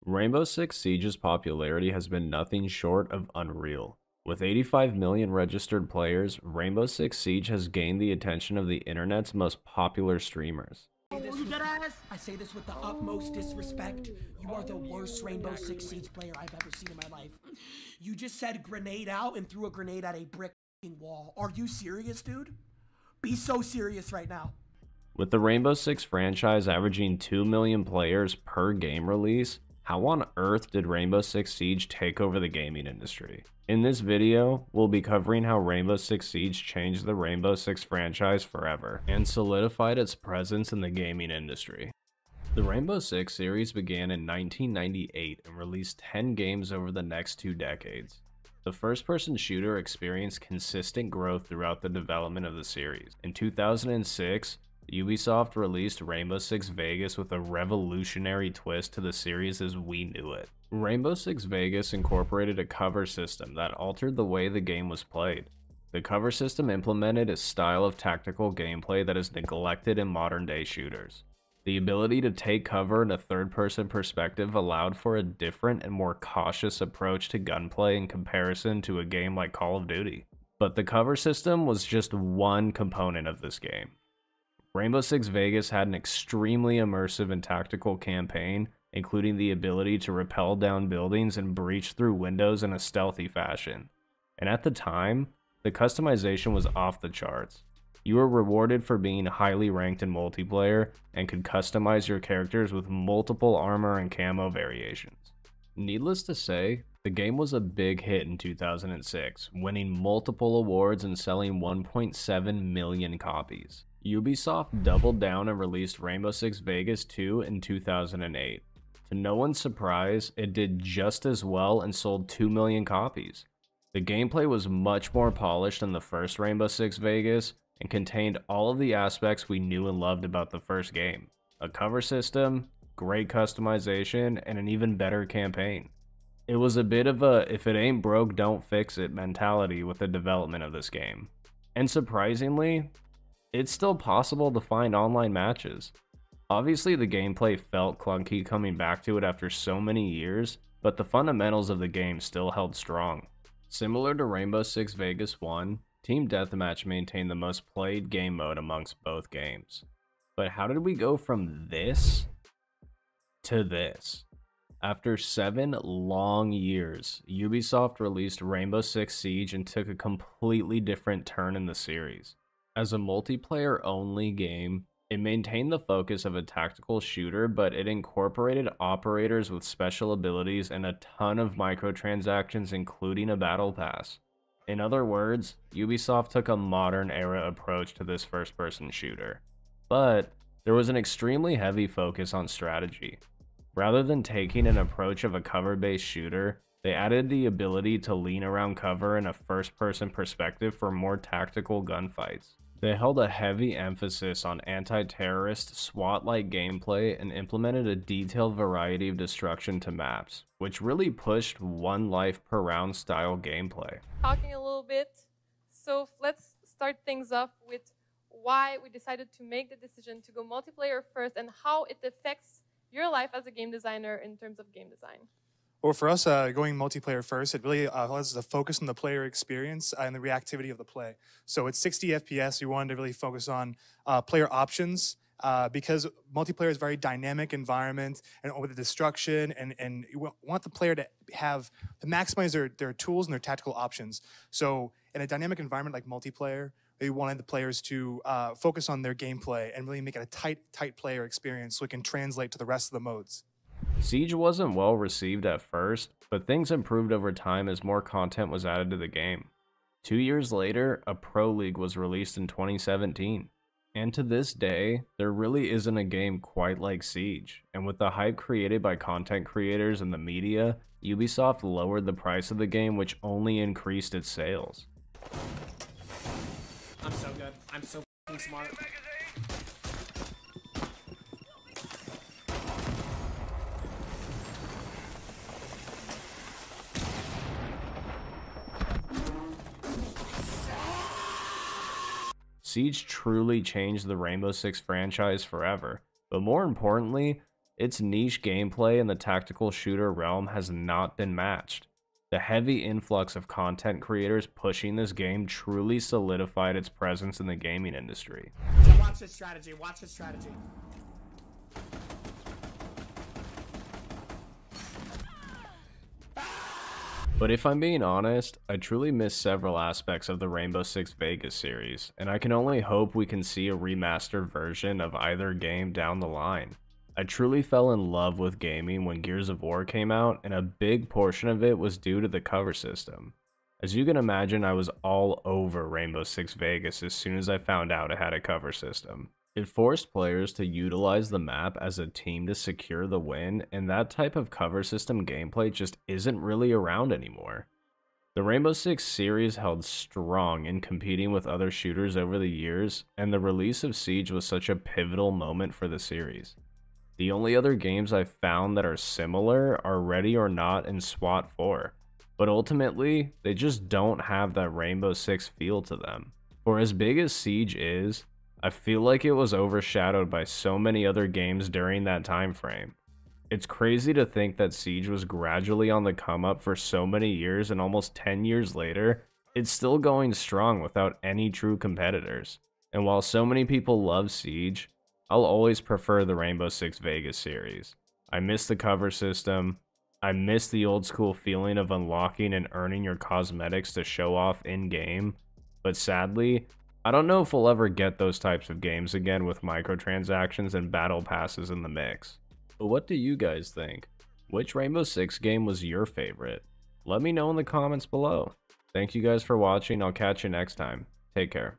Rainbow Six Siege's popularity has been nothing short of unreal. With 85 million registered players, Rainbow Six Siege has gained the attention of the internet's most popular streamers. I say this with the utmost disrespect. You are the worst Rainbow Six Siege player I've ever seen in my life. You just said grenade out and threw a grenade at a brick wall. Are you serious, dude? Be so serious right now. With the Rainbow Six franchise averaging 2 million players per game release, how on earth did Rainbow Six Siege take over the gaming industry? In this video, we'll be covering how Rainbow Six Siege changed the Rainbow Six franchise forever and solidified its presence in the gaming industry. The Rainbow Six series began in 1998 and released 10 games over the next 2 decades. The first-person shooter experienced consistent growth throughout the development of the series. In 2006, Ubisoft released Rainbow Six Vegas with a revolutionary twist to the series as we knew it. Rainbow Six Vegas incorporated a cover system that altered the way the game was played. The cover system implemented a style of tactical gameplay that is neglected in modern-day shooters. The ability to take cover in a third-person perspective allowed for a different and more cautious approach to gunplay in comparison to a game like Call of Duty. But the cover system was just one component of this game. Rainbow Six Vegas had an extremely immersive and tactical campaign, including the ability to rappel down buildings and breach through windows in a stealthy fashion. And at the time, the customization was off the charts. You were rewarded for being highly ranked in multiplayer and could customize your characters with multiple armor and camo variations. Needless to say, the game was a big hit in 2006, winning multiple awards and selling 1.7 million copies. Ubisoft doubled down and released Rainbow Six Vegas 2 in 2008. To no one's surprise, it did just as well and sold 2 million copies. The gameplay was much more polished than the first Rainbow Six Vegas and contained all of the aspects we knew and loved about the first game. A cover system, great customization, and an even better campaign. It was a bit of a if it ain't broke, don't fix it mentality with the development of this game. And surprisingly, it's still possible to find online matches. Obviously, the gameplay felt clunky coming back to it after so many years, but the fundamentals of the game still held strong. Similar to Rainbow Six Vegas 1, Team Deathmatch maintained the most played game mode amongst both games. But how did we go from this to this? After 7 long years, Ubisoft released Rainbow Six Siege and took a completely different turn in the series. As a multiplayer-only game, it maintained the focus of a tactical shooter, but it incorporated operators with special abilities and a ton of microtransactions, including a battle pass. In other words, Ubisoft took a modern-era approach to this first-person shooter. But there was an extremely heavy focus on strategy. Rather than taking an approach of a cover-based shooter, they added the ability to lean around cover in a first-person perspective for more tactical gunfights. They held a heavy emphasis on anti-terrorist, SWAT-like gameplay and implemented a detailed variety of destruction to maps, which really pushed one life per round style gameplay. Talking a little bit, so let's start things off with why we decided to make the decision to go multiplayer first and how it affects your life as a game designer in terms of game design. Well, for us, going multiplayer first, it really allows us to focus on the player experience and the reactivity of the play. So at 60 FPS, we wanted to really focus on player options because multiplayer is a very dynamic environment and with the destruction, and you want the player to maximize their tools and their tactical options. So in a dynamic environment like multiplayer, we wanted the players to focus on their gameplay and really make it a tight player experience so it can translate to the rest of the modes. Siege wasn't well received at first, but things improved over time as more content was added to the game. 2 years later, a Pro League was released in 2017. And to this day, there really isn't a game quite like Siege, and with the hype created by content creators and the media, Ubisoft lowered the price of the game, which only increased its sales. I'm so good. I'm so f***ing smart. Siege truly changed the Rainbow Six franchise forever, but more importantly, Its niche gameplay in the tactical shooter realm has not been matched. The heavy influx of content creators pushing this game truly solidified its presence in the gaming industry. Watch this strategy, watch this strategy. But if I'm being honest, I truly miss several aspects of the Rainbow Six Vegas series, and I can only hope we can see a remastered version of either game down the line. I truly fell in love with gaming when Gears of War came out, and a big portion of it was due to the cover system. As you can imagine, I was all over Rainbow Six Vegas as soon as I found out it had a cover system. It forced players to utilize the map as a team to secure the win, and that type of cover system gameplay just isn't really around anymore. The Rainbow Six series held strong in competing with other shooters over the years, and the release of Siege was such a pivotal moment for the series. The only other games I've found that are similar are Ready or Not and SWAT 4, but ultimately, they just don't have that Rainbow Six feel to them. For as big as Siege is, I feel like it was overshadowed by so many other games during that time frame. It's crazy to think that Siege was gradually on the come up for so many years, and almost 10 years later, it's still going strong without any true competitors. And while so many people love Siege, I'll always prefer the Rainbow Six Vegas series. I miss the cover system. I miss the old school feeling of unlocking and earning your cosmetics to show off in-game. But sadly, I don't know if we'll ever get those types of games again with microtransactions and battle passes in the mix. But what do you guys think? Which Rainbow Six game was your favorite? Let me know in the comments below. Thank you guys for watching. I'll catch you next time. Take care.